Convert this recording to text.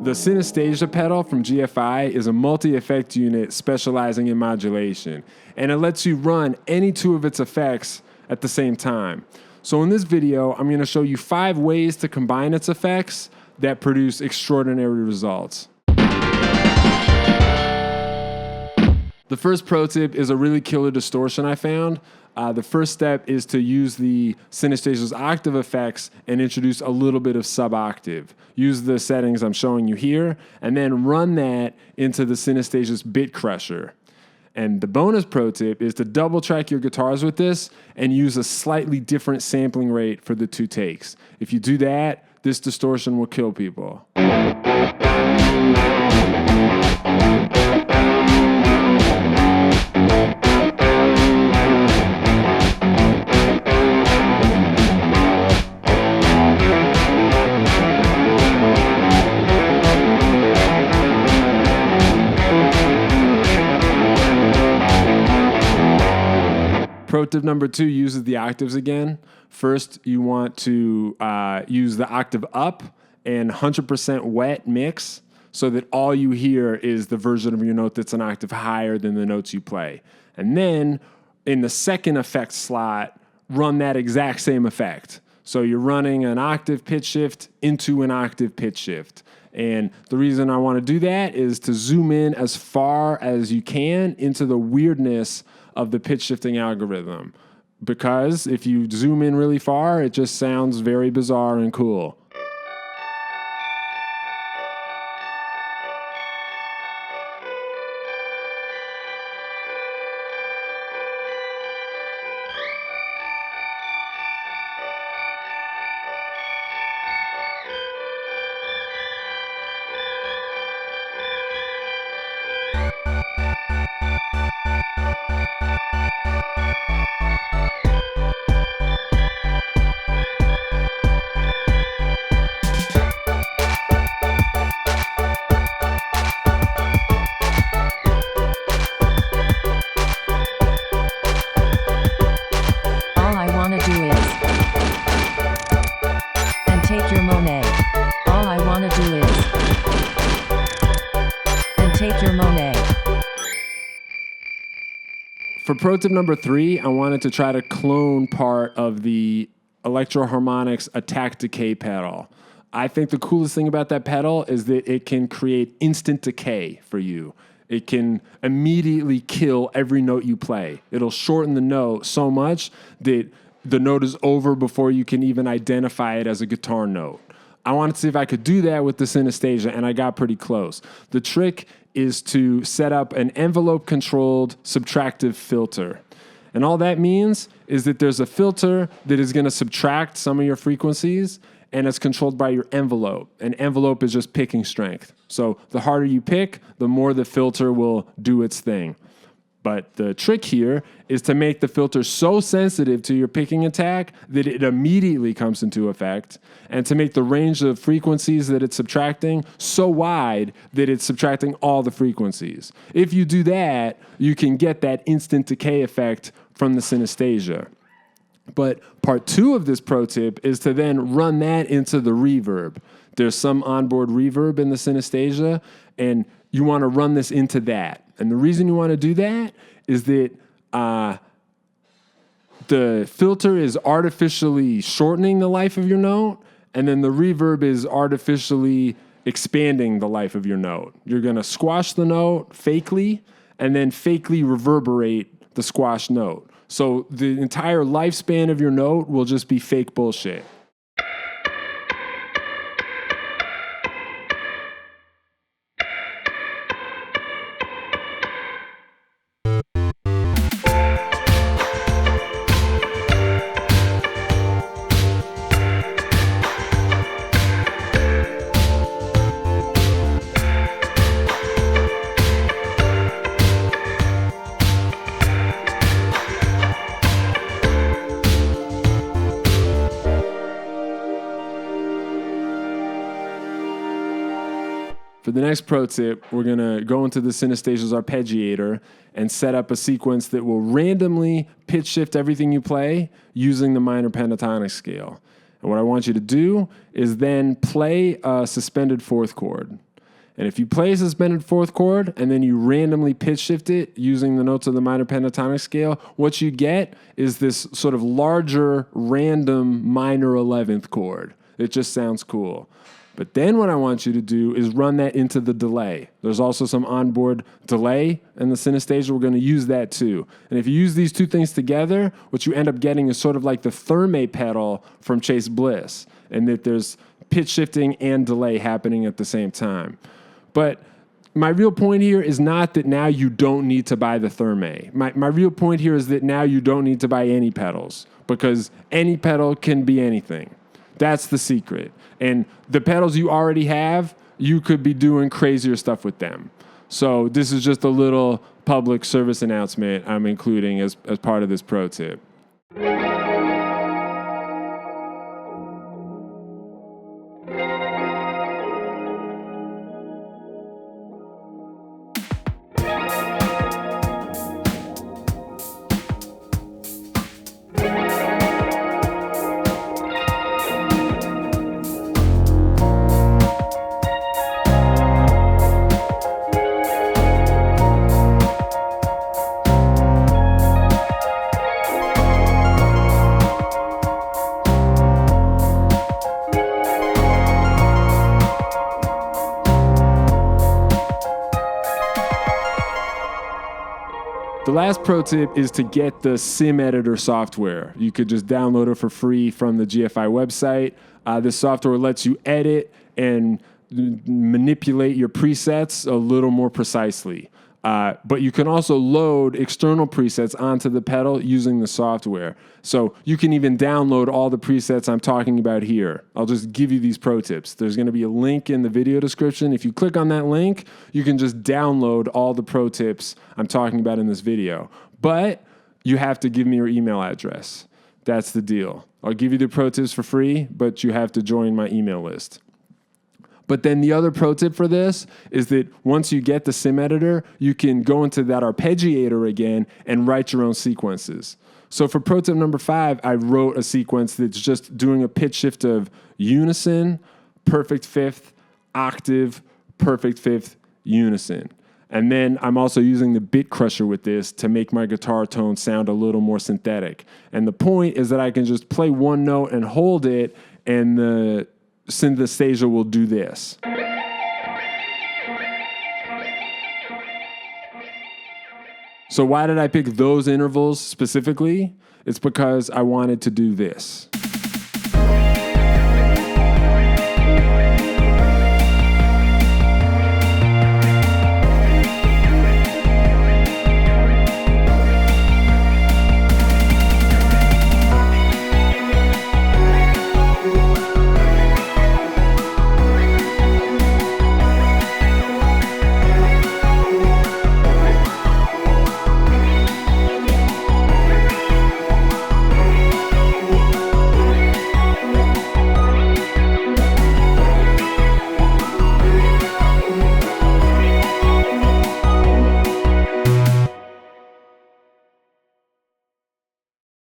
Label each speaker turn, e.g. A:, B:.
A: The Synesthesia pedal from GFI is a multi-effect unit specializing in modulation, and it lets you run any two of its effects at the same time. So in this video, I'm going to show you 5 ways to combine its effects that produce extraordinary results. The first pro tip is a really killer distortion I found. The first step is to use the Synesthesia's octave effects and introduce a little bit of sub-octave. Use the settings I'm showing you here, and then run that into the Synesthesia's bit crusher. And the bonus pro tip is to double track your guitars with this and use a slightly different sampling rate for the 2 takes. If you do that, this distortion will kill people. Pro tip number 2 uses the octaves again. First, you want to use the octave up and 100% wet mix so that all you hear is the version of your note that's an octave higher than the notes you play. And then in the second effect slot, run that exact same effect. So you're running an octave pitch shift into an octave pitch shift. And the reason I want to do that is to zoom in as far as you can into the weirdness of the pitch shifting algorithm. Because if you zoom in really far, it just sounds very bizarre and cool. For pro tip number 3, I wanted to try to clone part of the Electro-Harmonix Attack Decay pedal. I think the coolest thing about that pedal is that it can create instant decay for you. It can immediately kill every note you play. It'll shorten the note so much that the note is over before you can even identify it as a guitar note. I wanted to see if I could do that with the Synesthesia, and I got pretty close. The trick is to set up an envelope-controlled subtractive filter. And all that means is that there's a filter that is going to subtract some of your frequencies, and it's controlled by your envelope. An envelope is just picking strength. So the harder you pick, the more the filter will do its thing. But the trick here is to make the filter so sensitive to your picking attack that it immediately comes into effect, and to make the range of frequencies that it's subtracting so wide that it's subtracting all the frequencies. If you do that, you can get that instant decay effect from the Synesthesia. But part 2 of this pro tip is to then run that into the reverb. There's some onboard reverb in the Synesthesia, and you want to run this into that. And the reason you want to do that is that the filter is artificially shortening the life of your note, and then the reverb is artificially expanding the life of your note. You're going to squash the note fakely, and then fakely reverberate the squashed note. So the entire lifespan of your note will just be fake bullshit. For the next pro tip, we're going to go into the Synesthesia's arpeggiator and set up a sequence that will randomly pitch shift everything you play using the minor pentatonic scale. And what I want you to do is then play a suspended fourth chord. And if you play a suspended fourth chord and then you randomly pitch shift it using the notes of the minor pentatonic scale, what you get is this sort of larger random minor 11th chord. It just sounds cool. But then what I want you to do is run that into the delay. There's also some onboard delay in the synesthesia. We're going to use that too. And if you use these two things together, what you end up getting is sort of like the therme pedal from Chase Bliss, and that there's pitch shifting and delay happening at the same time. But my real point here is not that now you don't need to buy the therme. My real point here is that now you don't need to buy any pedals, because any pedal can be anything. That's the secret. And the pedals you already have, you could be doing crazier stuff with them. So this is just a little public service announcement I'm including as part of this pro tip. The last pro tip is to get the Sim Editor software. You could just download it for free from the GFI website. This software lets you edit and manipulate your presets a little more precisely. But you can also load external presets onto the pedal using the software. So you can even download all the presets I'm talking about here. I'll just give you these pro tips. There's going to be a link in the video description. If you click on that link, you can just download all the pro tips I'm talking about in this video. But you have to give me your email address. That's the deal. I'll give you the pro tips for free, but you have to join my email list. But then the other pro tip for this is that once you get the Sim Editor, you can go into that arpeggiator again and write your own sequences. So for pro tip number 5, I wrote a sequence that's just doing a pitch shift of unison, perfect fifth, octave, perfect fifth, unison. And then I'm also using the bit crusher with this to make my guitar tone sound a little more synthetic. And the point is that I can just play one note and hold it, and the synesthesia will do this. So why did I pick those intervals specifically? It's because I wanted to do this.